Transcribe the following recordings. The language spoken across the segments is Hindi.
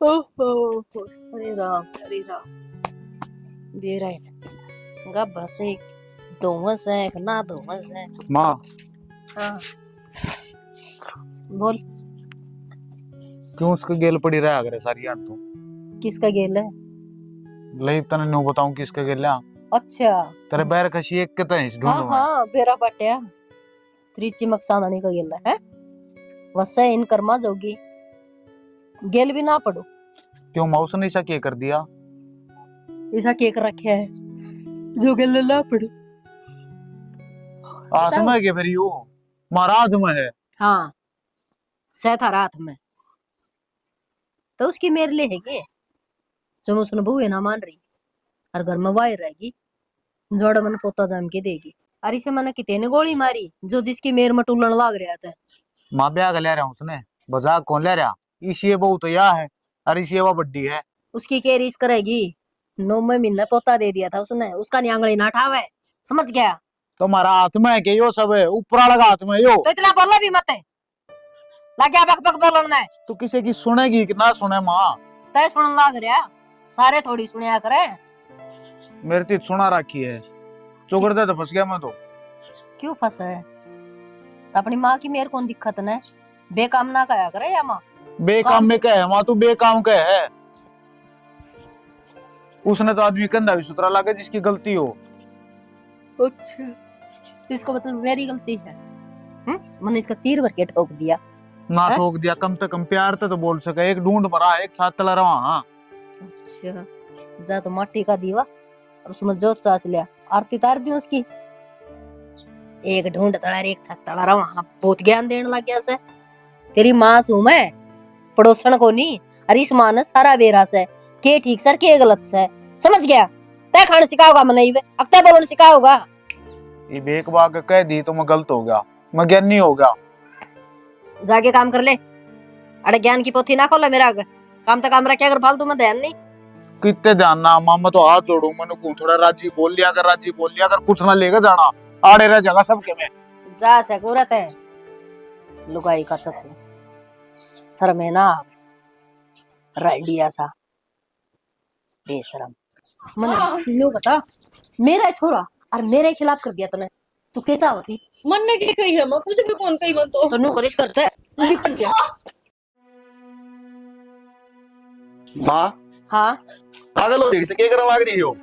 ओहो, अरे राम, अरे राम। बेराय गा बचे दोमस है कि ना दोमस है। माँ हाँ बोल। क्यों उसके गेल पड़ी रहा करे सारी यार तू किसका गेल है? लई तने नो बताऊं किसके गेल है। अच्छा तेरे पैर कशी एक के तने हाँ ढूंढूं मैं। हाँ बेरा बट्या त्री चिमक चांदनी का गेल है वैसे इन कर्मा जोगी गेल भी ना पड़ो। क्यों माउस ने ऐसा क्या कर दिया। ऐसा केक रखे है जो गेल ना पड़ो। आत्मा है के फिर यू महाराज में है। हाँ सहता रात में तो उसकी मेरे लिए है के जो मुझे बहू है ना मान रही और घर में वायर रहेगी जोड़ा मन पोता जम के देगी। अरे से मैंने कितने ने गोली मारी जो जिसकी मेर में टूलन लाग रहा था। माँ ब्याह ले रहा हूँ उसने मजाक कौन ले रहा। इसी बहु तो यह है अरे इसी वो बड्डी है। उसकी क्या रीस करेगी। 9 महीने पोता दे दिया था उसने उसका न्यांगड़ी ना ठावे समझ गया। तो हमारा हाथ में है के यो सब है ऊपर लगा हाथ में यो। तो इतना बोला भी मत लगे बक बक बोलना है। तो किसी की सुनेगी कि ना सुने माँ। तय सुन लाग रहा सारे थोड़ी सुनिया करे। मेरी तीत सुना रखी है चुकर दे तो फंस गया मैं तो। क्यों फंसा है तो अपनी माँ की मेरे कौन दिक्कत न बेकाम ना कया करे या माँ बेकाम में कह है माँ तू बेकाम कह है। उसने तो आदमी कंधा भी सुतरा लगा जिसकी गलती हो। अच्छा तो इसका मतलब मेरी गलती है। मैंने इसका तीर भर के ठोक दिया ना है? ठोक दिया कम से कम प्यार तो बोल सके एक ढूंढ भरा एक साथ चला रहा। हाँ अच्छा जा तो माटी का दीवा और उसमें जोत चाच लिया आरती तार दी उसकी। एक ढूंढ तड़ा एक छत तड़ा रहा वहां बहुत ज्ञान देने लग गया से। तेरी माँ सू मैं पड़ोसन को नहीं अरे इस माँ ने सारा बेरा से के ठीक सर के गलत से समझ गया। तय खाने सिखाओगा मैं नहीं अक्ता बोलने सिखाओगा। ये बेक बाग कह दी तो मैं गलत हो गया मैं ज्ञानी हो गया। जाके काम कर ले अरे ज्ञान की पोथी ना खोला मेरा आगे काम तो काम रखे अगर फालतू में ध्यान नहीं। कितने ध्यान ना मामा तो हाथ जोड़ू मैंने को थोड़ा राजी बोल लिया कर कुछ ना लेकर जाना आड़े रह जाएगा सबके में। जा सकूरत है लुगाई का चच सर में ना रेडिया सा बेशरम मन लो बता मेरा छोरा और मेरे खिलाफ कर दिया तूने तू कैसा होती मन ने की कही है मैं कुछ भी कौन कही मन तो नु करिस करते निपट गया। माँ हाँ पागल हो रही थी क्या करने लग रही हो।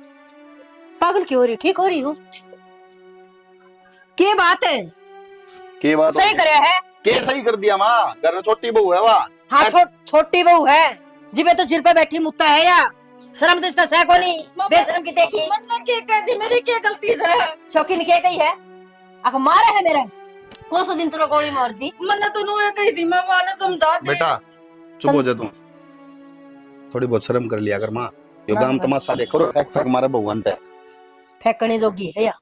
पागल क्यों हो रही ठीक हो रही हूँ के बात है के बात सही करे है के सही कर दिया माँ घर में छोटी बहू है वहाँ। हाँ छोटी बहू है जिबे तो सिर पे बैठी मुत्ता है या शर्म तो इसका सह को नहीं बेशरम की देखी मन ने की कह दी मेरी क्या गलती से शौकीन के कही है आख मारे है मेरा कौन सा दिन तेरा गोली मार दी। मन ने तो नो कही थी मैं वाले समझा दी बेटा चुप हो जा तू थोड़ी बहुत शर्म कर लिया कर माँ यो ना, गांव ना। तमाशा देखो फेंक फेंक मारे भगवान है फेंकने जोगी है या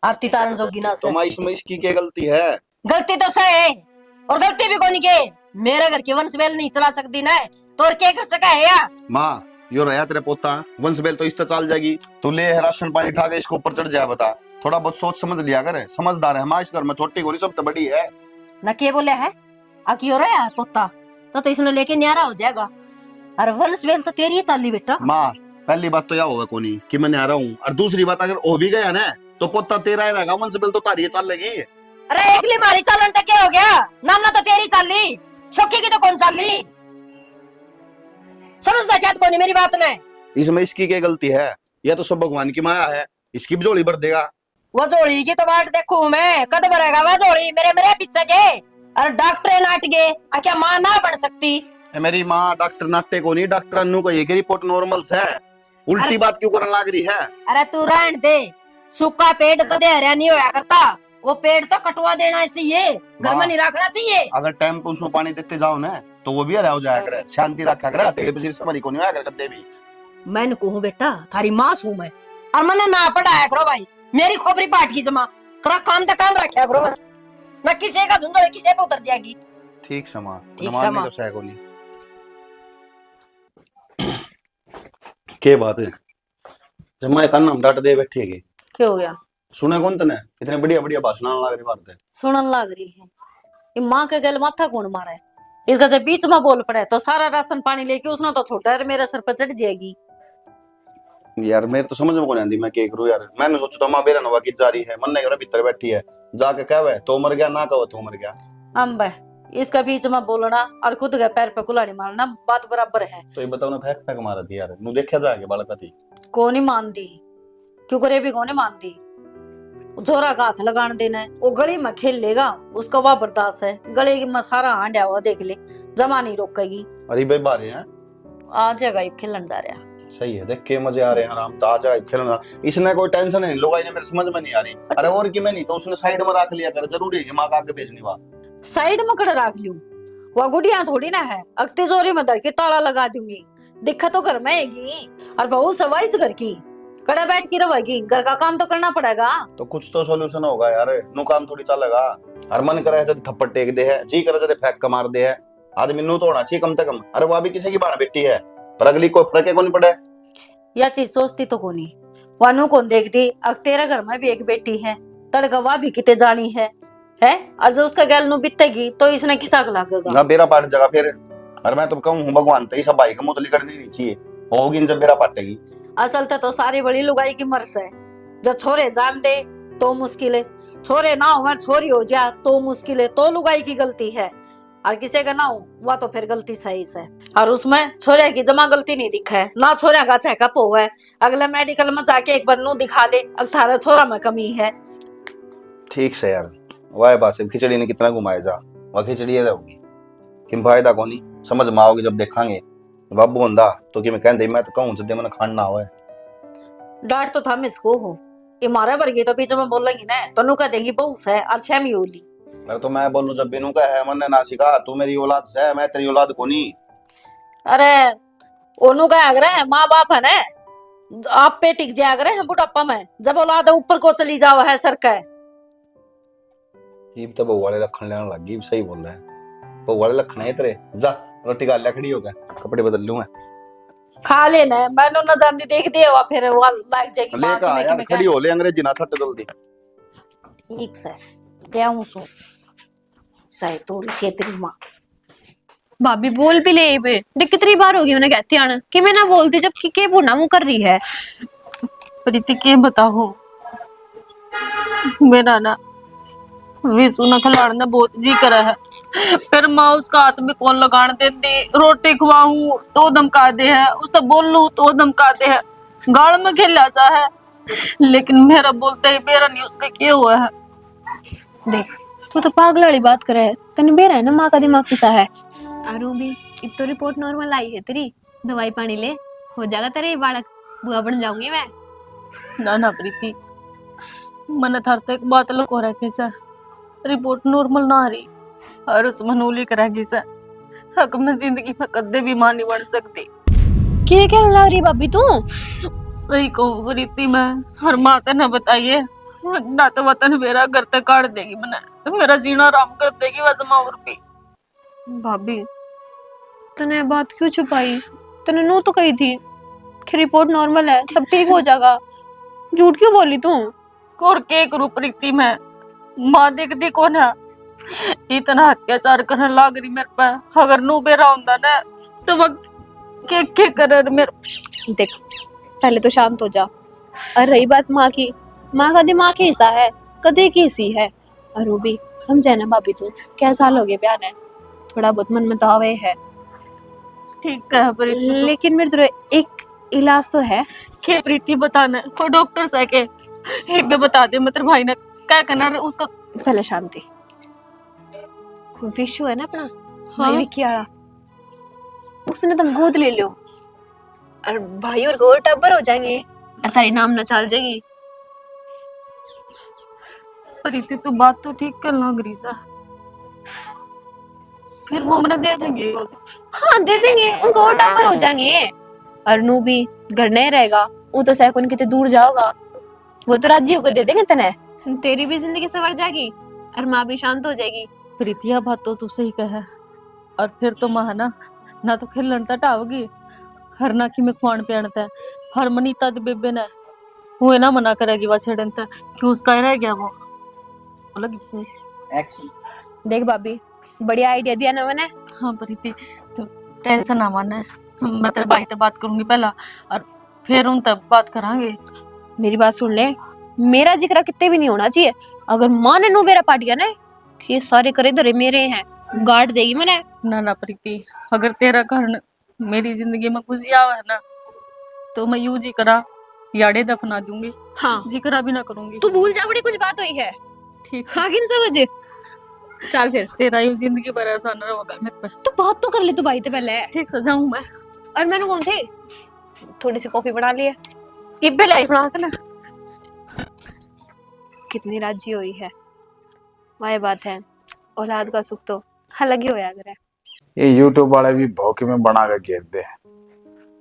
आरती तारण जोगी ना तो से माँ इसमें इसकी क्या गलती है। गलती तो सही है और गलती भी कौन के मेरे घर की वंश बेल नहीं चला सकती ना तो और क्या कर सका है या। माँ यो रहा तेरे पोता वंश बेल तो इस चल जाएगी तू ले राशन पानी उठा के इसको ऊपर चढ़ जाए बता थोड़ा बहुत सोच समझ लिया कर समझदार है माँ इस घर में छोटी गोरी सब तो बड़ी है। ना के बोले है आकी हो रहा है पोता तो इसने लेके न्यारा हो जाएगा और वंश बेल तो तेरी ही चाली बेटा। माँ पहली बात तो यह होगा कोनी कि मैं आ रहा हूँ और दूसरी बात अगर हो भी गया ना तो पोता तेरा ही रहेगा वंश बेल तो तारी चल लेगी। अरे एकली मारी चालन तक क्या हो गया नाम ना तो तेरी चाली शोकी की तो कौन चाली समझदा क्या कौन मेरी बात ने। इसमें इसकी क्या गलती है यह तो सब भगवान की माया है इसकी भी झोली भर देगा। वो जोड़ी की तो बाट देखू मैं कद भरेगा वो जोड़ी मेरे मेरे पीछे के अरे डॉक्टर नाट गए क्या माँ ना बन सकती। मेरी माँ डॉक्टर नाट्य को नहीं डॉक्टर अन्नू को ये रिपोर्ट नॉर्मल है उल्टी बात क्यों करने लग रही है। अरे तू रहन दे सूखा पेट तो देहरिया नहीं होया करता वो पेट तो कटवा देना चाहिए घर में नहीं रखना चाहिए। अगर टाइम पे उसको पानी देते जाओ ना तो वो भी हरा हो जाया करे शांति रखा करे तेरे पे समझ को नहीं आया करते भी। मैंने कहूँ बेटा थारी माँ सू मैं और मैंने ना पढ़ाया करो भाई मेरी खोपरी पाट की जमा करा काम तक काम रखा करो बस न किसी का झुंझुड़ किसी पे उतर जाएगी। ठीक समा ठीक समा तो सह को नहीं के बात है जब मैं कान हम डांट दे बैठी है क्या हो गया सुने कौन तने इतने बढ़िया बढ़िया भाषण लग रही बात है सुनन लग रही है ये माँ के गल माथा कौन मारा है इसका जब बीच में बोल पड़े तो सारा राशन पानी लेके उसने तो छोटा है मेरे सर पर चढ़ जाएगी। यार मेरे तो समझ में कौन आंदी मैं क्या करूं यार। मैंने सोचा तो मां बेरा नवा की जा रही है, मन नहीं कर रहा भीतर बैठी है, जाके कहवे तो मर गया ना कहो तो मर गया। अम्ब इसका बीच में बोलना और खुद के पैर पे कुल्हाड़ी मारना बात बराबर है। तो ये बताओ ना फेंक फेंक मारा थी यार, नु देखा जाके बालक थी कौन ही मानती क्यों करे भी कौन ही मानती। जोरा का हाथ लगाने देना है वो गली में खेल लेगा उसका वह बर्दाश्त है, गले में सारा हांडा हुआ देख ले जमा नहीं रोकेगी। अरे भाई बारे हैं आ जाएगा ये खेलन जा रहा। सही है, देख के मजे आ रहे हैं आराम तो आ जाए खेलना। इसने कोई टेंशन नहीं, लोग ने मेरे समझ में नहीं आ रही। अरे और कि मैं नहीं तो उसने साइड में रख लिया कर, जरूरी है कि मां का आगे भेजनी वा साइड में कड़ रख लूं वह गुड़िया थोड़ी ना है, अगती जोरी में धर के ताला लगा दूंगी। दिक्कत तो घर में आएगी और बहू सवाई से घर की कड़ा बैठ के रहेगी, घर का काम तो करना पड़ेगा। तो कुछ तो सॉल्यूशन होगा यार, नु काम थोड़ी चलेगा। और मन करे जब थप्पड़ टेक दे है, जी करे जब फेंक मार दे है, आदमी नु तो होना चाहिए कम से कम। अरे वो भी किसी की बाण बेटी है पर अगली को फर्क कौन पड़े। यह चीज सोचती तो कोनी वानू कौन देखती। अब तेरे घर में भी एक बेटी है, तड़गवा भी किते जानी है और जो उसका गैल नु बीतेगी तो इसने किसा को लागेगा ना बेरा पाट जगह फिर। और मैं तो कहूं हूं भगवान तो सब भाई का मुंह तो करनी नहीं चाहिए, होगी जब बेरा पाटेगी। असल तो सारी बड़ी लुगाई की मर्स है, जब छोरे जान दे तो मुश्किल है, छोरे ना हो छोरी हो जा तो मुश्किल है, तो लुगाई की गलती है। और किसी का ना हो वह तो फिर गलती सही से। और उसमें छोरे की जमा गलती नहीं दिखा है ना, छोरे का चेकअप हुआ है, अगले मेडिकल में जाके एक बार नु दिखा ले अठारह छोरा में कमी है। ठीक से यार वाह बात खिचड़ी ने कितना घुमाए जा, वह खिचड़ी है रहोगी किम फायदा को नहीं समझ में आओगे जब देखांगे। बाबू होंदा तो कि मैं कहंदे मैं तो कहूं जदे मन खान ना होए। डांट तो थम इसको हो, ये मारा वर्गी तो पीछे में बोलेंगी ना तो नु कह देंगी बहु से और छमी होली। अरे तो मैं बोलूं जब बिनू का है मन ने ना सिखा तू मेरी औलाद से, मैं तेरी औलाद को नहीं। अरे ओनू का अगर है माँ बाप है ना, आप पे टिक जाया करे हैं बुढ़ापा में, जब औलाद ऊपर को चली जाओ है सर का। ये तो बहू वाले लखन लेने लग गई, सही बोल रहा है। बहू वाले लखन है तेरे, जा रोटी खा ले खड़ी होकर, कपड़े बदल लूं मैं। खा लेना मैंने ना जानती देख दिया फिर वो लग जाएगी ले का यार खड़ी हो ले, अंग्रेजी ना सट जल्दी। ठीक से क्या हूं सो सही तो से तेरी मां भाभी बोल भी ले बे, देख कितनी बार होगी उन्हें कहती आना कि मैं ना बोलती जब कि के बुना मुंह कर रही है। प्रीति के बताओ मेरा ना विशु ना खिलाड़ना बहुत जी करा है, फिर माँ उसका हाथ में कौन लगाने देती, रोटी खवाऊं तो धमका दे है, उससे बोलूं तो धमका दे है, गाड़ में खेला जा है, लेकिन मेरा बोलते ही मेरा नहीं उसका क्या हुआ है। देख तू तो पागल वाली बात करे है, तने बेरा है ना माँ का दिमाग किसा है। अरु भी अब तो रिपोर्ट नॉर्मल आई है तेरी, दवाई पानी ले हो जाएगा तेरे बालक, बुआ बन जाऊंगी मैं। ना ना प्रीति मन थर तो एक बात लको रखे सर, रिपोर्ट नॉर्मल ना आ रही और उस मनूली करेगी सर, हक में जिंदगी में कदे भी मां नहीं बन सकती। क्या कहने लग रही भाभी तू? सही कहूँ प्रीति मैं हर माँ तो न बताइए ना तो वतन मेरा घर तक काट देगी, मैंने मेरा जीना आराम कर देगी वैसे माँ और भी। भाभी तने बात क्यों छुपाई? तने नू तो कही थी कि रिपोर्ट नॉर्मल है, सब ठीक हो जाएगा, झूठ क्यों बोली तू? और के करूं प्रीति मैं, माँ देखती कौन है, इतना अत्याचार करने लग रही मेरे पे, अगर नू बेरा होता ना तो वह के कर मेरे। देख पहले तो शांत हो जा, और रही बात माँ की, माँ का दिमाग कैसा है कदे कैसी है। और वो भी समझे ना भाभी तू, क्या साल हो गए प्यार है, थोड़ा बहुत मन में तो आवे है। ठीक है प्रीति, लेकिन मेरे तो एक इलाज तो है। के प्रीति बताना कोई डॉक्टर से के एक भी बता दे, मतलब भाई ने क्या करना उसका। पहले शांति, विशु है ना अपना हाँ? भाई विक्की वाला, उसने तुम गोद ले लो और भाई और गोर टब्बर हो जाएंगे और तारी नाम न चल जाएगी। प्रीति तू बात तो ठीक कर लग रही सा, फिर वो मैंने दे देंगे। हाँ दे देंगे, उनको और टब्बर हो जाएंगे। और नू भी घर नहीं रहेगा, वो तो सैकुन कितने दूर जाओगा, वो तो राजी होकर दे देंगे तने, तेरी भी जिंदगी संवर जाएगी और माँ भी शांत हो जाएगी। प्रीतिया बात तो तू सही कहे, और फिर तो माँ ना तो खेलन तट आओगी, हर ना की में खुआन पेणता है, हर मनीता दे बेबे ने वो ना मना करेगी वा छेड़न तक कि उसका रह गया वो लगी। देख भाभी बढ़िया आइडिया दिया ना मैंने। हाँ प्रीति, तो टेंशन ना माने, मैं तेरे भाई से बात करूंगी पहला और फिर उन तब बात करांगे। मेरी बात सुन ले, मेरा जिक्र कितने भी नहीं होना चाहिए। अगर माँ ने नो मेरा पाट गया ना कि ये सारे करे धरे मेरे हैं, गाड़ देगी मैंने। ना ना प्रीति, अगर तेरा कारण मेरी जिंदगी में खुशी आवा है ना, तो मैं यूं जी करा याड़े दफना दूंगी, हाँ जिक्रा भी ना करूंगी। तू भूल जा, बड़ी कुछ बात हुई है। ठीक, हाँ कि नहीं समझ। चल फिर तेरा यूं जिंदगी भर एहसान रहेगा मेरे पे। तू बात तो कर ले तू भाई से पहले। ठीक से जाऊं मैं। और मैंने कौन थे थोड़ी सी कॉफी बना ली है, इब्बे लाई बना के ना। कितनी राजी हुई है। वह बात है, औलाद का सुख तो अलग ही होया करे। ये यूट्यूब वाले भी भौके में बना के घेर दे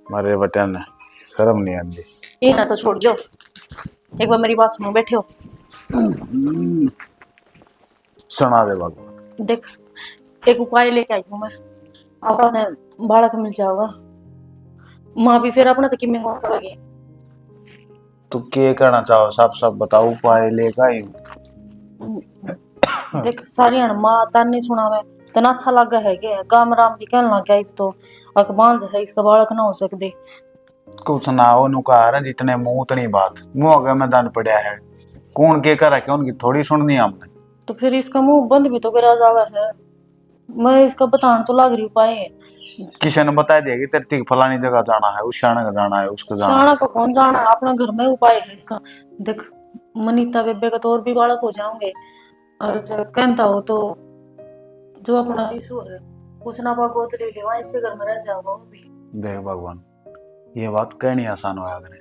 मारे बटन, शर्म नहीं आती। ये ना तो छोड़ दो, एक बार मेरी बात सुनो, बैठे हो। सुना दे भगवान। देख, एक उपाय लेके आई हूँ मैं, अपने बालक मिल जाएगा, माँ भी फिर अपना तक में हो करेगी। तू क्या करना चाहो, साफ साफ बताओ, उपाय लेकर आई हूँ। देख सारी माँ तानी सुनावे तना अच्छा लगा है के काम राम भी कहना लग गया, तो अकबांज है इसका बालक ना हो सकते। कुछ सुनाओ नुकार जितने मुंह उतनी बात, मुंह अगर मैदान पड़ा है, कौन के करा के उनकी थोड़ी सुननी हमने। तो फिर इसका मुंह बंद भी तो करा जावा है, मैं इसका बताने तो लाग रही उपाय है। किसी ने बता दिया कि तेरे फलानी जगह जाना है, उस शाना का जाना है, उसको जाना है। शाना को कौन जाना, अपना घर में उपाय है इसका। देख मनीता बेबे का तो और भी बालक हो जाओगे, और जब कहता हो तो जो अपना इशू है कुछ ना गोद ले ले, वहां इससे घर में रह जाओगा वो भी। देख भगवान, ये बात कहनी आसान हो याद रहे,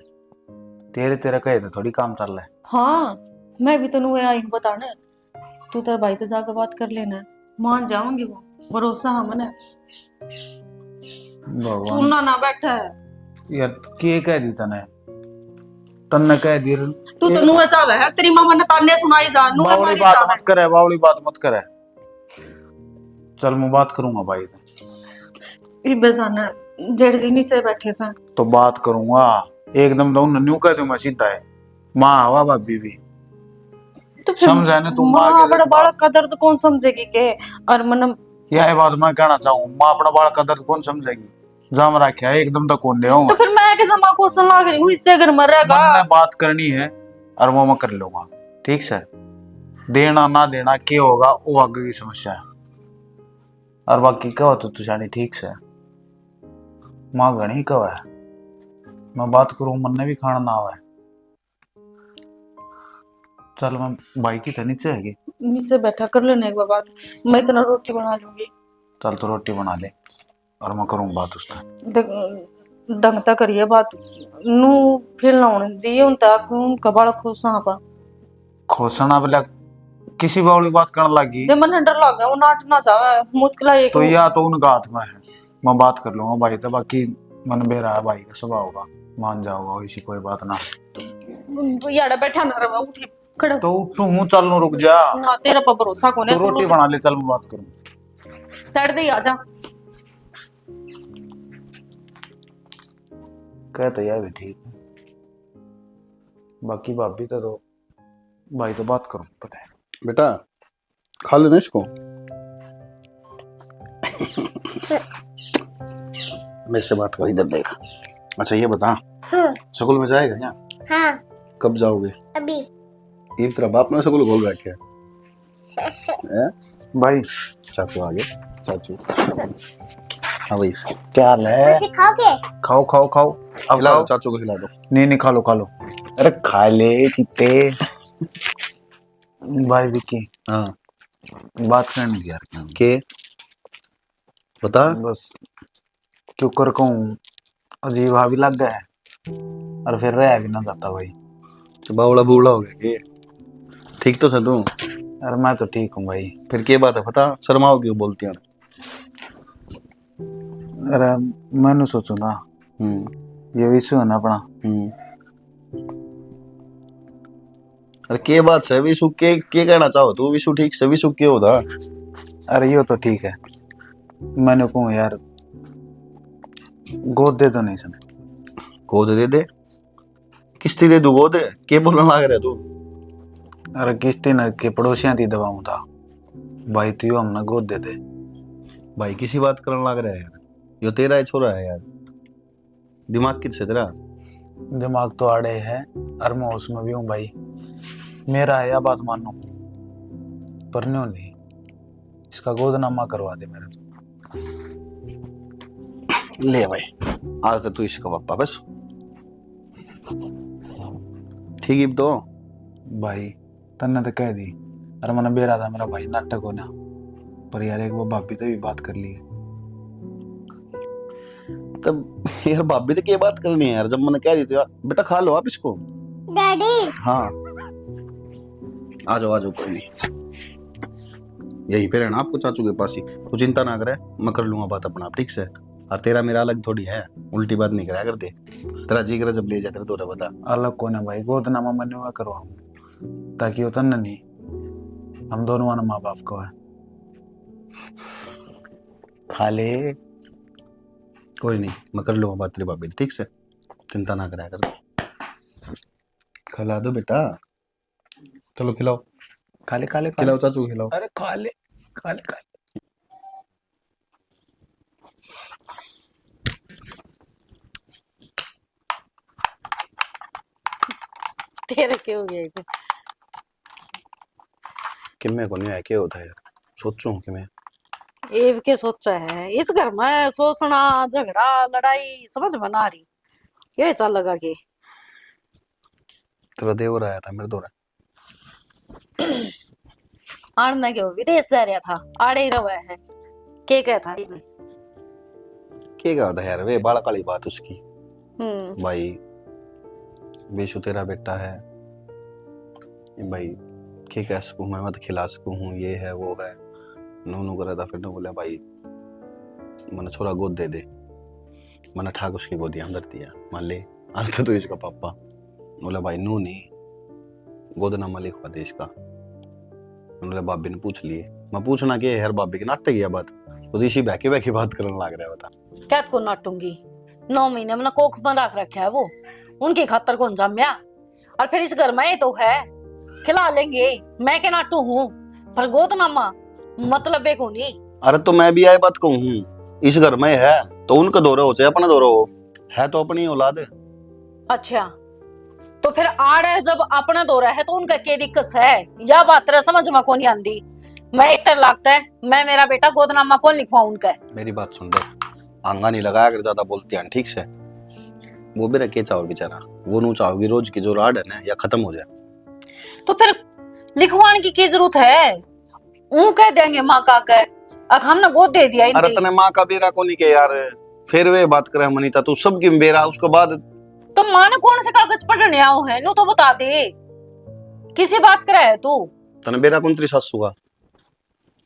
तेरे तेरे कहे तो थोड़ी काम चल रहा है। हाँ मैं भी तो आई हूँ बताने, तू तेरे भाई से जाकर बात कर लेना, मान जाऊंगी वो, भरोसा है मैंने। भगवान सुनना ना बैठा है यार, के कह दी तन्ने कह दी। तू तो नुआ चावे है, तेरी मामा ने ताने सुनाई जा, नुआ बावली मारी बात जावे। मत करे, बावली बात मत करे। चल मैं बात करूंगा भाई से। इबे जाने जेठ जी नीचे बैठे से, तो बात करूंगा एकदम, तो न्यू कह दूं मैं सीधा है, माँ हवा भाभी भी तो फिर समझा ना, तुम माँ आगे अपना बालक का दर्द कौन समझेगी के। और मन यह बात मैं कहना चाहूँ, माँ अपना बाल का दर्द कौन समझेगी, जाम रखा है एकदम तक कौन दे तो फिर मैं कैसे माँ को सुन लाग रही हूँ, इससे अगर मर रहेगा। मैंने बात करनी है और वो मैं कर लूंगा, ठीक से। देना ना देना क्या होगा वो आगे की समस्या है, और बाकी क्या होता तो जानी ठीक से। माँ घनी कब है, मैं बात करूं, मन ने भी खाना ना आवे। चल मैं भाई की तो नीचे हैगी, नीचे बैठा कर लेने एक बार बात, मैं इतना रोटी बना लूंगी। चल तो रोटी बना ले और मैं करूँ बात उससे। ढंग तक करिए बात, नू फिर ना होने दिए उन तक उनका बालक खुश पा खोसना बोला किसी बावली बात करने लगी दे, मन डर लग गया, वो नाट ना जावे मुश्किल है तो या तो उनका हाथ में है, मैं बात कर लूंगा भाई तो, बाकी मन बेरा है भाई का स्वभाव होगा, मान जाओगा इसी कोई बात ना। यार बैठा ना रहा उठी खड़ा तो तू चल नु रुक जा, ना, तेरा पर भरोसा कोने। तू रोटी बना ले, चल मैं बात करूं। साइड दे आ जा। कहते यार भी ठीक है, बाकी भाभी तो भाई तो बात करूं पता है। बेटा खा लेना इसको। मेरे से बात कर, इधर देख। अच्छा ये बता, हाँ स्कूल में जाएगा क्या? हाँ कब जाओगे? अभी। ये तेरा बाप ने स्कूल खोल रखा है? भाई चाचू आ गए, चाचू। हाँ भाई, क्या हाल है? रोटी खाओगे? खाओ खाओ खाओ, अब खिला दो, खाओ। चाचू को खिला दो। नहीं खा लो खा लो, अरे खा ले चित्ते। भाई विकी हाँ बात करने की यार, के बता। बस क्यों कर कहूँ, अजीब भाभी लग गया है और फिर रह भी ना जाता भाई। तो बावड़ा बूढ़ा हो गया के? ठीक तो है तू? अरे मैं तो ठीक हूँ भाई। फिर क्या बात है, बता। शर्माओ क्यों बोलती है? अरे मैंने सोचू ना, ये विषय है ना अपना। अरे के बात है विशु, के कहना चाहो तू? विशु ठीक से, विशु के होता? अरे ये तो ठीक है, मैंने कहूँ यार गोद दे दो, नहीं सुने। गोद दे दे? किस्ती दे दू गोद? के बोलने लग रहा तू? अरे किस्ती न के पड़ोसियां थी दबाऊं था। भाई तू हमने गोद दे दे। भाई किसी बात करने लग रहा है यार, यो तेरा ही छोरा है यार, दिमाग किस तेरा? दिमाग तो आड़े है और मैं उसमें भी हूँ भाई। मेरा है या बात मानो, पर नहीं, इसका गोदनामा करवा दे मेरे तो। ले भाई, आज तो तू इसका पापा बस, ठीक है तो। भाई तन्ने तो कह दी, अरे मैंने बेरा था मेरा भाई नाटक होना, पर यार एक वो भाभी तो भी बात कर ली है। तब यार भाभी तो क्या बात करनी है यार, जब मैंने कह दी तो यार बेटा खा लो आप इसको। डैडी हाँ आ जाओ कोई नहीं, यही पे रहना आपको चाचू के पास ही, तू चिंता ना करे, मैं कर लूंगा बात अपना आप, ठीक से। और तेरा मेरा अलग थोड़ी है, उल्टी बात नहीं कराया करते, तेरा जी करे जब ले जा तेरे तो बता। अलग को ना भाई, गोदनामा मैंने हुआ करवाऊं, ताकि वो तन्ने नहीं, हम दोनों वाला माँ बाप को है। खा ले, कोई नहीं, मैं कर लूंगा बात तेरी भाभी, ठीक से, चिंता ना कराया कर। खिला दो बेटा, चलो खिलाओ, खा ले खा ले खा ले। खिलाओ चाचू खिलाओ। अरे खा ले खा ले खा ले। तेरे क्यों हो गया ये? कि मैं को नहीं आया क्या होता है यार, सोचूं कि मैं ये के सोचा है इस घर में सोचना, झगड़ा लड़ाई समझ में ना आ रही, ये चल लगा के। तेरा देवर आया था मेरे दौरा, आने क्यों विदेश जा रहा था, आड़े ही रहा है, के कहता है? क्या होता है यार, वे बाला काली बात उसकी। हम्म। भाई बेशु तेरा बेटा है भाई, क्या कह सकूं मैं, मत खिला सकूं हूँ, ये है वो है, नू कर रहा था, फिर ने बोला भाई मैंने छोरा गोद दे दे, मैंने ठाक उसकी गोदियां अंदर दिया, मान ले आज तो इसका पापा बोला भाई नू नहीं, गोदनामा लिखवा दे इसका। मैंने भाभी ने पूछ लिए, मैं पूछना क्या है यार, भाभी की नाटक किया बात, तो ऋषि बहके बहके बात करने लग रहा बता। क्या को नाटूंगी, 9 महीने मैंने कोख में रख रखा है वो, उनकी खातर कौन जाम्या, और फिर इस घर में ये तो है, खिला लेंगे, मैं क्या नाटू हूँ, पर गोदनामा मतलब एक होनी। अरे तो मैं भी आई बात कहूँ, इस घर में है तो उनका दौरा हो चाहे अपना दौरा हो, है तो अपनी औलाद। अच्छा तो फिर आड़े जब अपना दौरा है तो उनका क्या दिक्कत है, या बात तेरा समझ में कौन आंदी। मैं एक तर लगता है मैं मेरा बेटा गोदनामा कौन लिखवाऊं उनका। मेरी बात सुन दे, आंगा नहीं लगाया अगर ज्यादा बोलती है, ठीक से। वो भी रखे चाहो बेचारा, वो नू चाहोगी रोज की जो राड है ना या खत्म हो जाए, तो फिर लिखवाने की जरूरत है, ऊ कह देंगे माँ का कह, अब हमने गोद दे दिया अरे इनकी। तने माँ का बेरा को नहीं के यार, फिर वे बात करे मनीता तू सब की बेरा, उसके बाद तो माँ ने कौन से कागज पढ़ने आओ है, नो तो बता दे, किसी बात करे है तू। तने बेरा कौन तेरी सासू का,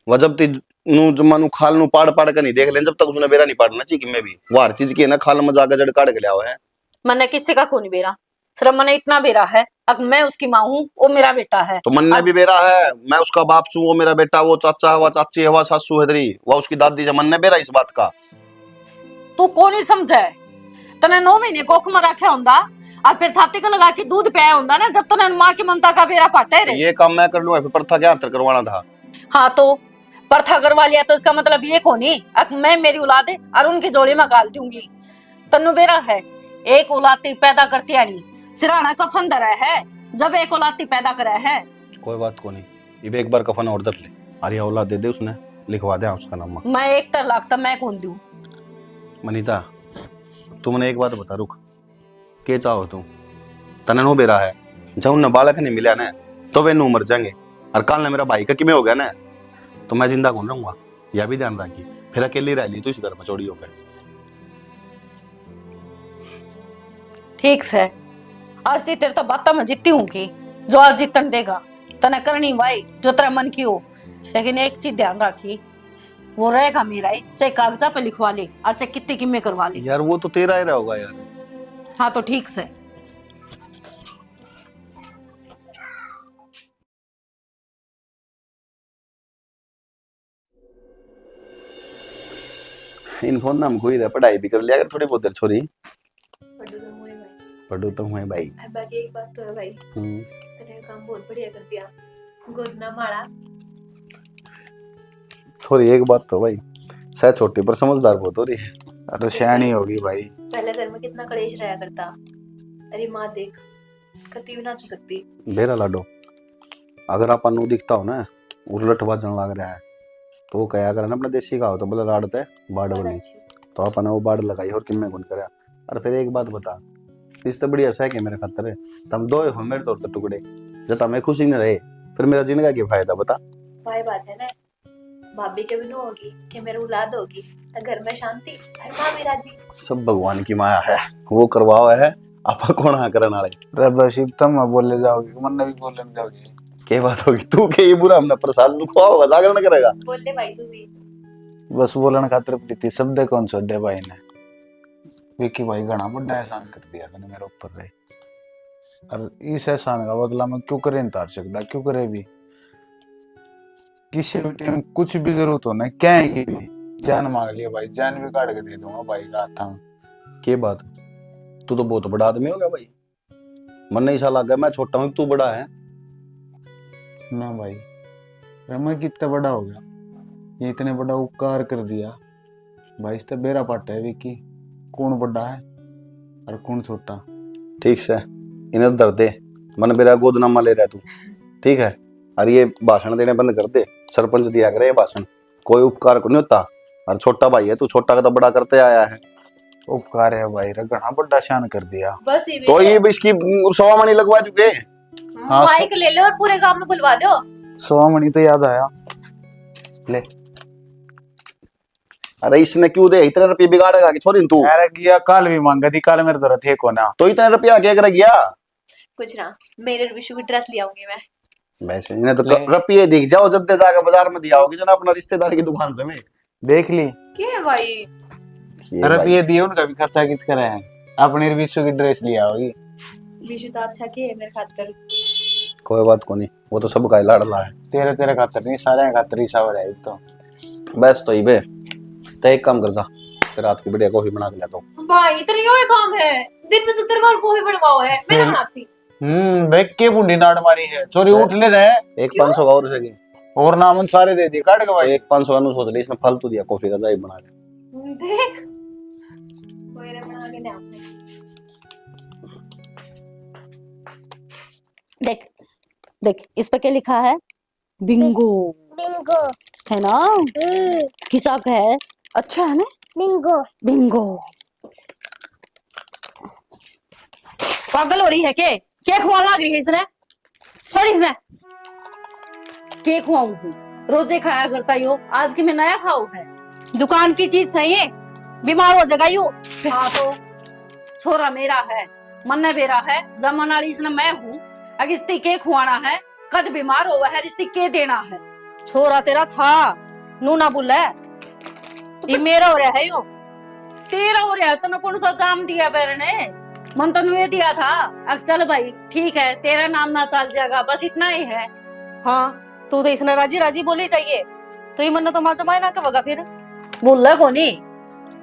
वह जब ती नू जम्मा नू खाल नू पाड़ पाड़ कर नहीं देख ले, जब तक उसने बेरा नहीं पाड़ना चाहिए कि मैं भी वो हर चीज की है ना, खाल में जाकर जड़ काट के लिया हुआ है। मैंने किसी का कौन बेरा, सिर्फ मैंने इतना बेरा है, अब मैं उसकी माँ हूँ, वो मेरा बेटा है। तो मन ने भी बेरा है, मैं उसका बाप छू, वो मेरा बेटा, वो चाचा है, वो चाची है, वो सासू है तेरी, वो उसकी दादी है, मन ने बेरा इस बात का। तू कौन ही समझे, तने 9 महीने कोख में रखा होंदा और फिर छाती को लगा के दूध पिया होंदा ना, जब तने माँ की ममता का बेरा पाटे रे। ये काम मैं कर लूंगा, फिर प्रथा क्या अंतर करवाना था। हाँ तो प्रथा करवा लिया तो इसका मतलब ये कोनी अब मैं मेरी औलाद और उनकी जोड़ी में गाल दूंगी। तन्नू बेरा है, एक औलादी पैदा करती है नहीं, सिराना कफन दरा है जब एक औलादी पैदा करा है। कोई बात को नहीं, ये एक बार कफन ऑर्डर ले, अरे औलाद दे दे उसने, लिखवा दे उसका नाम। मैं एक तर लागता मैं कौन दूं। मनीता तुमने एक बात बता, रुक के चाहो तू, तने नो बेरा है, जब उन्हें बालक नहीं मिला ना तो वे नू मर जाएंगे, और कल ने मेरा भाई का किमें हो गया ना तो मैं जिंदा कौन रहूंगा, यह भी ध्यान रखी, फिर अकेली रह ली तो इस घर में चोरी हो गए। ठीक है, आज ती तेरे तो बात में जीती हूँ की, जो आज जीतन देगा तने करनी भाई जो तेरा मन की हो, लेकिन एक चीज ध्यान रखी, वो रहेगा मेरा ही, चाहे कागजा पे लिखवा ले और चाहे कितनी कीमत करवा ले। यार वो तो तेरा ही होगा यार। हाँ तो ठीक है। इन फोन नाम कोई रहा, पढ़ाई भी कर लिया अगर थोड़ी बहुत देर छोरी, पढ़ू तो हुए भाई। बाकी एक बात तो है भाई, तूने काम बहुत बढ़िया कर दिया, गोदना माड़ा थोड़ी एक बात तो भाई, शायद छोटी पर समझदार बहुत हो रही है। अरे शैनी होगी भाई। पहले घर में कितना कलेश रहा करता। अरे माँ देख, कती भी ना छू सकती। बेरा लाडो, अगर अपन नु दिखता हो ना उलट बाजन लग रहा है तो वो कया करे ना अपने देसी का हो तो बोले राड़ते बाड़ बनी, तो अपन वो बाड़ लगाई और किम्मे गुण करे। और फिर एक बात बता, इससे बढ़िया है कि मेरे खातर है तुम दो हो मेरे तौर पर टुकड़े, जब मैं खुशी नहीं रहे फिर मेरा जीने का क्या फायदा बता। वही बात है ना, भाभी के भी नो होगी कि मेरी औलाद होगी तो घर में शांति, हर माँ भी राजी। सब भगवान की माया है, वो करवाओ है आपा कौन हाँ करने वाले। अरे बस तुम बोले जाओगे, मन भी बोलने जाओगे। क्या बात होगी, तू के ये बुरा हमने प्रसाद दुखवा होगा जागर न करेगा। बोल ले भाई तू भी। बस बोलने खातिर प्रीति शब्द कौन सा दे भाई ने, विकी भाई घना बड़ा एहसान कर दिया था मेरे ऊपर रे, और इस एहसान का बदला मैं क्यों करे तार सकता, क्यों करे भी किसी भी टाइम कुछ भी जरूरत हो ना क्या है की भी जान मांग लिया भाई, जान भी काट के दे दूंगा भाई का हाथ में। के बात, तू तो बहुत बड़ा आदमी हो गया भाई, मन नहीं सा लगा मैं छोटा हूँ तू बड़ा है ना भाई, अरे मैं कितना बड़ा हो गया, ये इतने बड़ा उपकार कर दिया भाई, इससे बेरा पाटा है विकी, कौन बड़ा है और कौन छोटा। ठीक से इन्हें दर दे, मन मेरा गोदनामा ले रहा है तू, ठीक है। और ये भाषण देने बंद कर दे, सरपंच दिया करे ये भाषण, कोई उपकार को नहीं होता, और छोटा भाई है तू, छोटा का तो बड़ा करते आया है। उपकार है भाई, घना बड़ा शान कर दिया। बस तो ये भी इसकी 100 मणि लगवा चुके। हाँ, माइक ले लो और पूरे गांव में बुलवा दो। 100 मणि तो याद आया ले। अरे इसने क्यों दे इतने रुपये, बिगाड़ेगा कि छोरी तू। अरे गया काल भी मांगा थी, काल मेरे तरह थे को ना, तो इतने रुपया क्या कर गया। कुछ ना, मेरे विशु की ड्रेस ले आऊंगी मैं। वैसे इन्हें तो ले। रुपये दिख जाओ जब दे जाकर बाजार में दिया होगी जना अपना रिश्तेदार की दुकान से में देख ली। क्या है भाई? अरे ये दिए उनका भी खर्चा कित करे हैं, अपने विश्व की ड्रेस लिया होगी। विशु तो अच्छा के है मेरे खातिर। कोई बात को नहीं, वो तो सब का लाडला है। तेरे तेरे खातर नहीं, सारे खातर ही सावर है तो। बस तो ही बे, तो एक काम कर जा, रात की बढ़िया कॉफी बना के लाता हूँ। भाई इतनी ही काम है, दिन में 70 बार कॉफी बनवाओ है, मैं बनाती। देख के बुंडी नाड़ मारी है, चोरी उठ ले रहे। एक 500 का और सके और नाम सारे दे दिए काट के तो भाई। एक 500 का सोच ले, इसने फालतू दिया कॉफी का, जाई बना ले। देख कोई रे बना के ले आपने। देख देख इस पे क्या लिखा है, बिंगो बिंगो है ना, किसक है, अच्छा है ना, बिंगो बिंगो। पागल हो रही है क्या खुआने लग रही है इसने, छोड़ इसने। के खुआऊं हूँ, रोजे खाया करता यो, आज की मैं नया खाऊ है, दुकान की चीज सही है, बीमार हो जाएगा यो। हाँ तो छोरा मेरा है, मन मेरा है, जमन वाली इसने मैं हूँ, अगर इसने के खुआना है, कद बीमार हुआ है, इसने के देना है। छोरा तेरा था नू ना बोले, ये मेरा हो रहा है यो। तेरा हो रहा है तो कौन सा जाम दिया बेर ने, मन तो नुए दिया था। अब चल भाई ठीक है, तेरा नाम ना चल जाएगा, बस इतना ही है। हाँ तू तो इसने राजी राजी बोली चाहिए, तो ये मन तो मां जमाए ना कबगा फिर। बुल्ला को नहीं,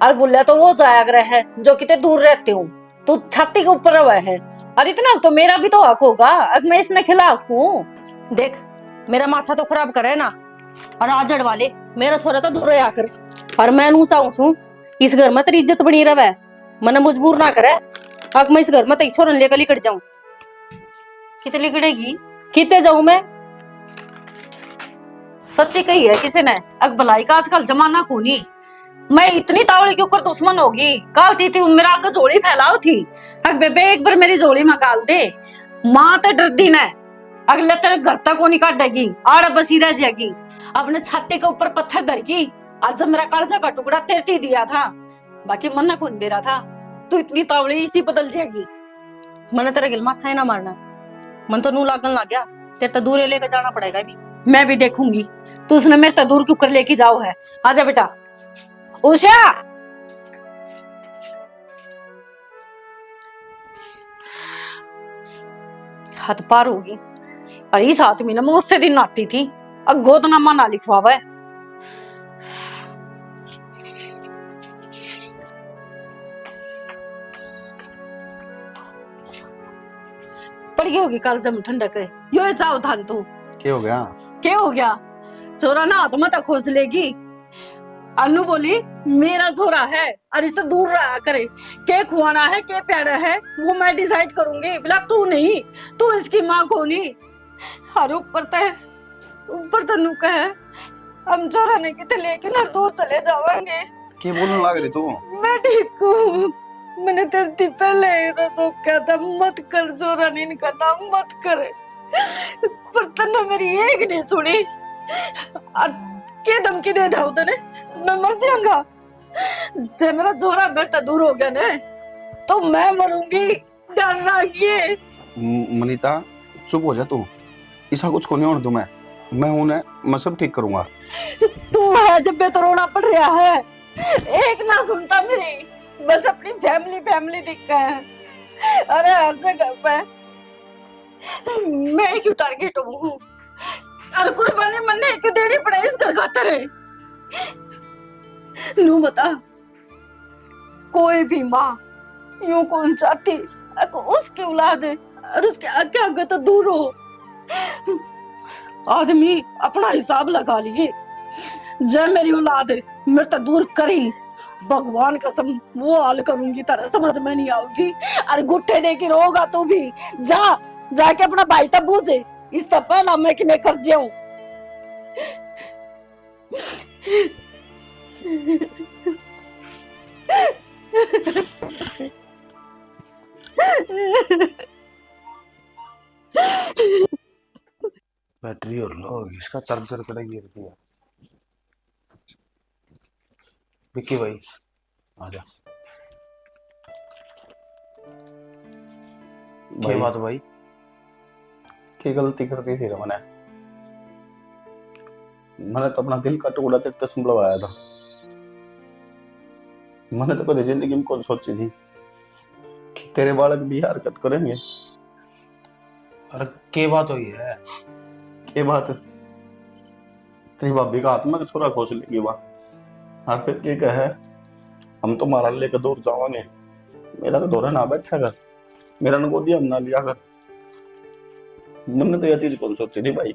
और बुल्ला तो वो जाया करे है जो कितने दूर रहते हूँ, तू छाती के ऊपर हुआ है, और इतना तो मेरा भी तो हक होगा, अब मैं इसने खिला उसको। देख मेरा माथा तो खराब करे ना, और आजड़ वाले मेरा छोरा तो दूर रहा कर, और मैं नू चाहूं सू इस घर में तेरी इज्जत बनी रहे, मने मजबूर ना करे, अब मैं इस घर में तेरी छोरन लेकर लिकट जाऊं। कितने लिगड़ेगी, कितने जाऊं मैं, सच्ची कही है किसी ने, अग भलाई का आजकल जमाना को नहीं, मैं इतनी तावड़ी के ऊपर दुश्मन होगी, काल थी मेरा आगे झोली फैलाओ थी, अग बेबे एक बार मेरी झोली में काल दे, माँ तो डरती न, अगले तेरे घर तक को नहीं काटेगी, आड़ बसी रह जाएगी, अपने छाती के ऊपर पत्थर धरगी, आज जब मेरा कालजा का टुकड़ा तेरती दिया था, बाकी मन कौन बेरा था, तू इतनी तावड़ी इसी बदल जाएगी। मने तेरा गिल माथा ही ना मारना, मन तो नू लागन लग गया, तेरे तो दूर लेकर जाना पड़ेगा अभी। मैं भी देखूंगी तू उसने मेरे तो दूर क्यों कर लेके जाओ है, आजा बेटा। उषा हाथ पार होगी, और इस आदमी ने मुझसे दिन नाटी थी, अब गोदनामा ना लिखवावे। पड़ी होगी कल जम ठंडक है, यो जाओ धान तू क्या हो गया। क्या हो गया, छोरा ना हाथ मत खोस लेगी। अनु बोली मेरा छोरा है और इससे दूर रहा करे, के खुआना है के प्यारा है वो मैं डिसाइड करूंगी, बोला तू नहीं, तू इसकी माँ को नहीं। और ऊपर तनु का है हम छोरा ने कितने लेके ना दूर चले जाएंगे। क्या बोलने लग रही तू? मैं ठीक हूँ, मैंने तेरे पहले रोका था मत कर छोरा, नहीं करना मत करे, पर तन्ने मेरी एक नहीं सुनी और के धमकी दे था उधर, मैं मर जाऊंगा। जब मेरा छोरा मेरे से दूर हो गया ना तो मैं मरूंगी, डर रखिए। मनीता चुप हो जा तू, ऐसा कुछ को नहीं होने दूं मैं हूं ना, मैं सब ठीक करूंगा। तू है जब बे तो रोना पड़ रहा है, एक ना सुनता मेरी, बस अपनी फैमिली दिखता है। अरे हर जगह पे मैं क्यों टारगेट हूँ, और कुर्बानी मन्ने क्यों देनी पड़े इस घर खातर है। नू बता, कोई भी माँ यूं कौन चाहती उसकी औलाद है और उसके आगे आगे तो दूर हो। आदमी अपना हिसाब लगा लिए, जब मेरी औलाद मेरे तो दूर करी, भगवान कसम वो हाल करूंगी तेरा समझ में नहीं आओगी। अरे गुट्ठे दे के रोगा तू भी, जाके अपना भाई तब बूझे, इस तब पहला मैं कि मैं कर जाऊं। बैटरी और लो होगी, इसका चार्जर कड़ा गिर दिया। विक्की भाई आजा। क्या बात भाई? की गलती कर दी थी मैंने तो अपना दिल का टुकड़ा तेरे तक संभलवाया था। मैंने तो कभी जिंदगी में कौन सोची थी कि तेरे बालक भी हरकत करेंगे। अरे के बात हुई है? के बात तेरी भाभी का हाथ में छोरा खोस लेगी वहां, और फिर के कहे हम तो मारा लेकर दूर जावांगे, मेरा तो दौरा ना बैठा कर, मेरा न गोदी हम ना लिया कर। मैंने तो यह चीज कौन सोची थी भाई,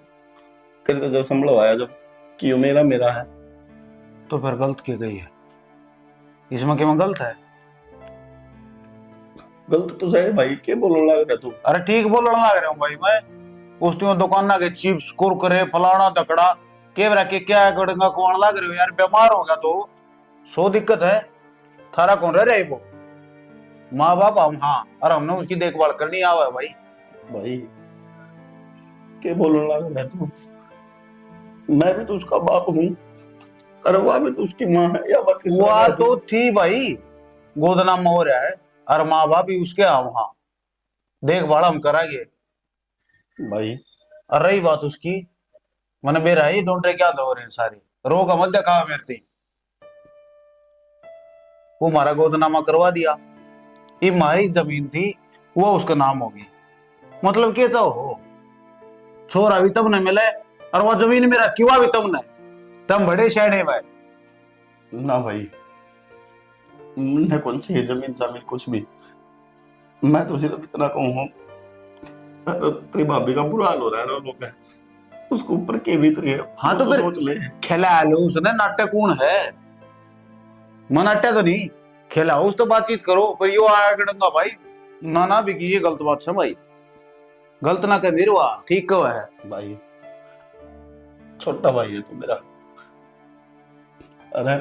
तेरे तो जब संभलवाया जब कि यो मेरा है। तो फिर गलत की गई है इसमें, क्या गलत है? गलत तो सही भाई, के बोलने लग रहा तू? अरे ठीक बोलने लग रहा हूँ भाई मैं, उस दुकान के चिप्स कुरकुरे फलाना दकड़ा के बरा के क्या गड़ंगा कुआन लग रहे हो यार, बीमार हो गया तो सो दिक्कत है। थारा कौन रह रहे वो? माँ बाप हम, हाँ, और हमने उसकी देखभाल करनी आवा भाई। भाई के बोलने लग रहा तू? मैं भी तो उसका बाप हूँ, अरे वह भी तो उसकी माँ है, या बात वह तो थी भाई, गोदना में हो रहा है, और माँ बाप भी उसके हम, हाँ, देखभाल हम कराएंगे भाई। और रही बात उसकी, मैंने बेरा ही ढूंढ रहे क्या दो रहे सारी रोग मत देखा मेरे थी, वो हमारा गोदनामा करवा दिया, ये हमारी जमीन थी वो उसका नाम होगी, मतलब कैसा हो छोरा भी तब न मिले और वो जमीन में रखी हुआ भी तब न, तम बड़े शहरे भाई। ना भाई, मुझे कौन चाहिए जमीन कुछ भी, मैं तो सिर्फ इतना कहूँ तेरी भाभी का बुरा हाल हो रहा है लोग है उसको ऊपर के भीतर है। हाँ तो फिर सोच ले, खेला लो उसने, नाट्य कौन है, मनाट्य तो नहीं खेला उस तो बातचीत करो, पर यो आया गड़ंगा भाई ना भी की, ये गलत बात है भाई, गलत ना कर मेरे हुआ ठीक कहो है भाई, छोटा भाई है तू मेरा, अरे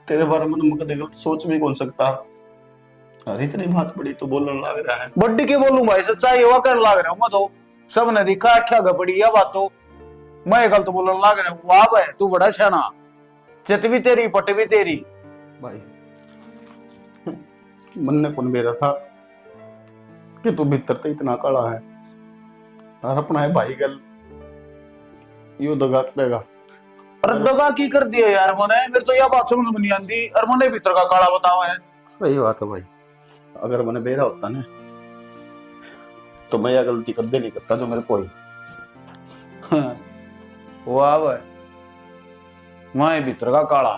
तेरे बारे में कभी गलत सोच भी कौन सकता, अरे इतनी बात बड़ी तो बोलने लग रहा है। बड्डी के बोलूं भाई, सच्चाई हुआ कर लग रहा हूँ मैं तो, सब ने दिखा क्या गपड़ी या बात तो मैं गलत बोलने लग रहा हूँ, वाह भाई तू बड़ा शाना, चित भी तेरी पट भी तेरी। भाई मन ने कौन बेरा था कि तू भीतर तो इतना काला है और अपना है भाई गल यू दगा करेगा। अरे दगा की कर दिया यार मैंने, मेरे तो यह बात समझ में नहीं आती, और मैंने भीतर का काला बताओ है। सही बात है भाई, अगर मैंने बेरा होता ना तो मैं यह गलती कदे नहीं करता जो मेरे को ही। वाह भाई मैं भीतर का काला,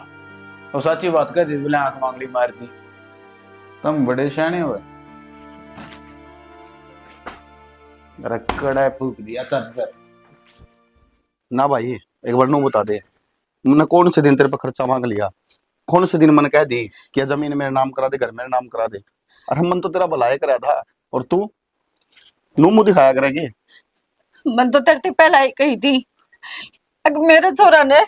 और सच्ची बात कर दी, बोले आंख मांगली मार दी, तुम बड़े शाने हो, रकड़ा फूक दिया कर ना भाई एक बार नू बता दे, मैंने कौन से दिन तेरे पे खर्चा मांग लिया? कौन से दिन मैंने कह दी कि जमीन मेरे नाम करा दे, घर मेरे नाम करा दे? अरे मन तो तेरा भलाई करा था, और तू नू मुंह दिखाया करेगी। मन तो तेरे पहला ही कही थी, अगर मेरे छोरा ने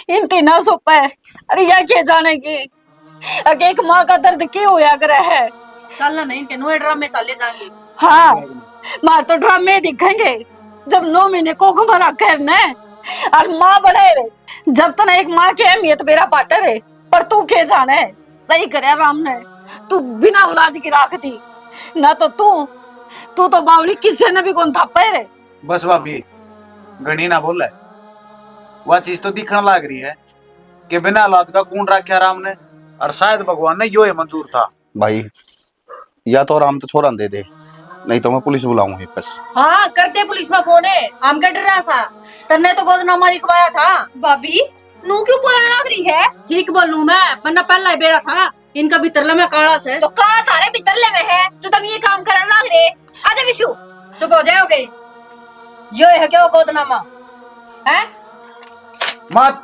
इन तीनों सोपा है, अरे या क्या जाने की अगर एक माँ का दर्द क्यों होया करे है। चलना नहीं के नो ड्रामे चले जाएंगे। हाँ मार तो ड्रामे दिखेंगे जब 9 महीने को घुमाना करना है, और माँ बड़े रे जब तक एक माँ की अहमियत मेरा पाटर है। पर तू के जाने सही करे राम ने, तू बिना औलाद की राख दी ना, तो तू तो बावली किसी ने भी कौन था रे। बस भाभी घनी ना बोले, वह चीज तो दिखने लग रही है कि बिना औलाद का कौन रखा राम ने, और शायद भगवान ने यो ही मंजूर था। भाई या तो आराम तो छोड़ा दे दे, नहीं तो मैं पुलिस बुलाऊंगी बस। हाँ करते पुलिस में फोन है, हम क्या डर रहा था, तन्ने तो गोदनामा लिखवाया था। भाभी नू क्यों बोलने लग रही है? ठीक बोलूं मैं, वरना पहला ही बेड़ा था इनका भीतर में काला से। तो काला तारे बितरले में है जो तुम ये काम करने लग रहे। आजा विशु। चुप हो जाओगे, यो है क्या गोदनामा है? मत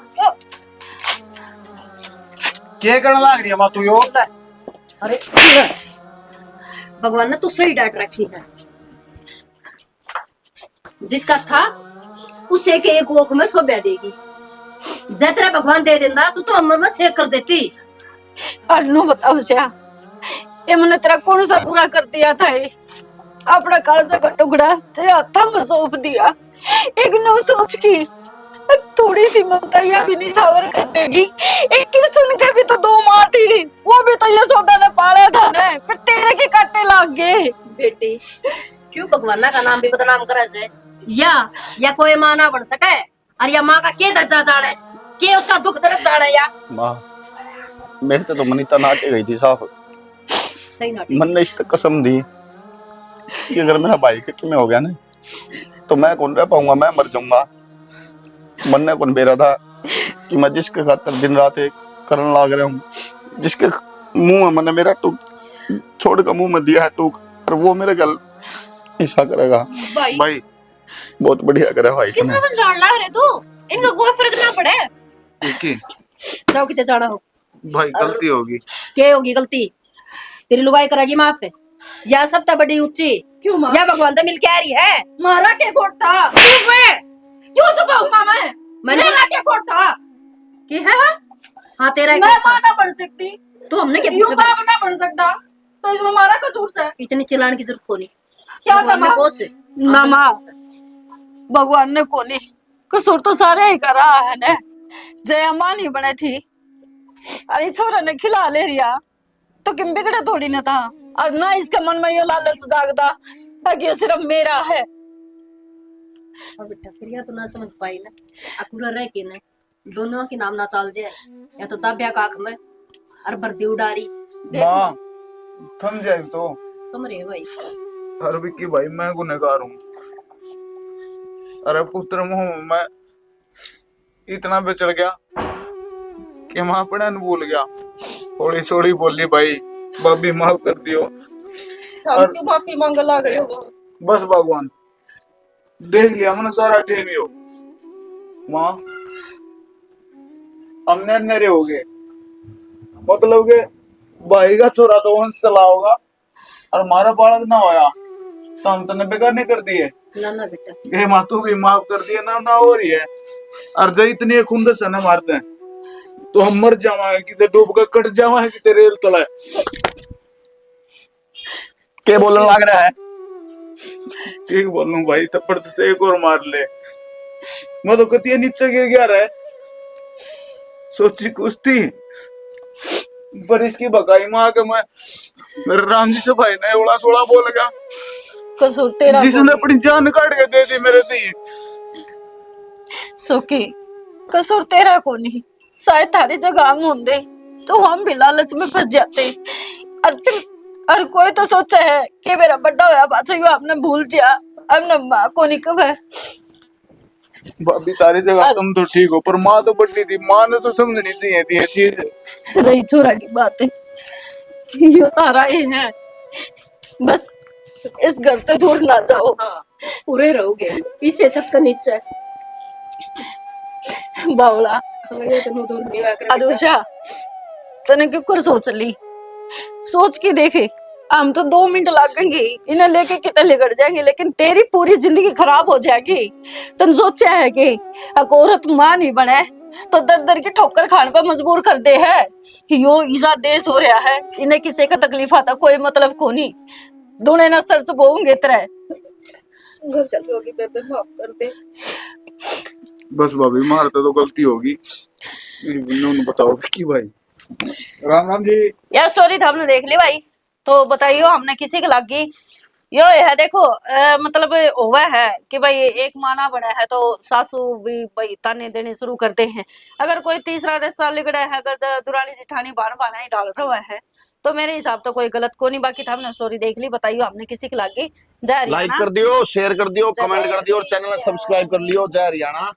क्या करने लग रही है माँ तू यो? अरे भगवान ने तो सही डांट रखी है, जिसका था उसे के एक ओख में सोब्या देगी। जैतरा भगवान दे देंदा तो अमर में छेक कर देती। अनु बताओ श्या, ये मैंने तेरा कौन सा पूरा कर दिया था? ये अपना कालजा का टुकड़ा तेरे हाथों में सौंप दिया। एक नो सोच की थोड़ी सी ममता या भी नहीं छावर करेगी। एक किस्म के भी तो 2 माँ थी, वो भी तो यशोदा ने पाला था ना, पर तेरे के काटे लग गए। बेटी क्यों भगवान का नाम भी बदनाम करे से? या कोई माँ ना बन सके, और या माँ का के दर्जा जाने, के उसका दुख दर्द जाने या? माँ मेरे तो मनीता नाटे गई थी साफ, सही ना मन ने इसका कसम दी कि अगर मेरा भाई के में हो गया ना तो मैं कौन रह पाऊंगा, मैं मर जाऊंगा। मन ने कौन बेरा था कि मैं जिसके खातर दिन रात एक करने लग रहा हूँ, जिसके मुंह में मैंने मेरा टूक छोड़ का मुंह में दिया है टूक, और वो मेरे गल ऐसा करेगा। भाई बहुत बढ़िया करे भाई किसने तूने। समझाने लग रहे तू? इनका कोई फर्क ना पड़े। इनकी जाओ किते जाना हो। भाई गलती होगी। क्या होगी गलती? तेरी लुगाई करेगी माँ पे, या सब ता बड़ी ऊंची क्यों माँ? या भगवान तो मिलके आ रही है? मारा के कोट था क्यों छुपाऊं मामा? मैंने मेरा क्या कोट था कि है? हाँ तेरा मैं माँ ना बन सकती, तो हमने क्या यूं पूछा? बाप ना बन सकता, तो इसमें हमारा कसूर से इतनी चिल्लाने की जरूरत को नहीं। क्या भगवान ने कमा? कोस से ना माँ, भगवान ने कोनी कसूर तो सारे ही करा है ने। जय अम्मा नहीं बने थी, अरे छोरा ने खिला ले रिया तो किम बिगड़े थोड़ी न था, और ना इसके मन में ये लालच जागदा कि ये सिर्फ मेरा है। और बेटा फिर या तो ना समझ पाई ना, अकुरा रह के ना दोनों की नाम ना चाल जाए, या तो दाबिया काख में और बर्दी उडारी माँ थम जाए तो। तुम रे भाई। अरे विक्की भाई मैं गुनहगार हूँ, अरे पुत्र मुंह में मैं इतना बिचड़ गया कि माँ अपने भूल गया। थोड़ी थोड़ी बोली भाई, भाभी माफ कर दियो। हम क्यों माफी मांगे लग रहे हो? बस भगवान देख लिया मैंने सारा टेमियो। माँ हमने नरे हो गए, मतलब के भाई का छोरा तो वंश चला होगा और हमारा बालक ना होया तो हम तो बेकार नहीं कर दिए। ना ना बेटा ये माँ तू भी माफ कर दिए ना, ना हो रही है। और जो इतनी खुंदस है ना मारते हैं तो हम मर जावा कि डूब कर कट जावा कि रेल तला। क्या बोलने लग रहा है? ठीक बोलूं भाई, थप्पड़ से एक और मार ले। मैं तो कतिया नीचे गिर गया रहा, सोची कुछ थी पर इसकी बकाई माँ के मैं मेरे राम जी से भाई ने ओला सोला बोल गया, कसूर तेरा जिसने अपनी जान काट के दे दी मेरे दी। सुखी कसूर तेरा को नहीं, शायद थारी जगह हम होंगे तो हम भी लालच में फंस जाते। और कोई तो सोचा है कि मेरा बड़ा होया बाचा यू आपने भूल जा, हमने माँ को नहीं कहा। भाभी सारी जगह तुम तो ठीक हो, पर माँ तो बड़ी थी, माँ ने तो समझनी चाहिए थी ये चीज। रही छोरा की बात है, यो तारा ही है, बस इस घर से दूर ना जाओ। पूरे रहोगे इसे छत का नीचे। बावला अनुषा तने क्यों कर सोच ली, सोच के देखे हम तो 2 मिनट लगेंगे इन्हें लेके कितने लेकर जाएंगे, लेकिन तेरी पूरी जिंदगी खराब हो जाएगी। तन सोचा है कि एक औरत मां नहीं बने तो दर दर की ठोकर खाने पर मजबूर कर दे है। यो ईजा देश हो रहा है, इन्हें किसी का तकलीफ आता कोई मतलब को नहीं, दोनों न सर से बोऊंगे तरह बस भाभी मारते तो गलती होगी, उन्होंने बताओ कि भाई राम राम जी। यार स्टोरी तो हमने देख ली भाई, तो बताइयो हमने किसी के लग गई। यो है देखो मतलब हुआ है कि भाई एक माना बना है तो सासू भी भाई ताने देने शुरू करते हैं। अगर कोई तीसरा रिश्ता लिगड़ा है, अगर दुरानी जिठानी बान बाना ही डाल रहा है तो मेरे हिसाब तो कोई गलत को नहीं। बाकी था हमने स्टोरी देख ली, बताइयो हमने किसी के लग गई। जय लाइक हरियाणा, कर दियो, शेयर कर दियो, जय कमेंट कर दियो और चैनल हरियाणा। सब्सक्राइब कर लियो। जय हरियाणा।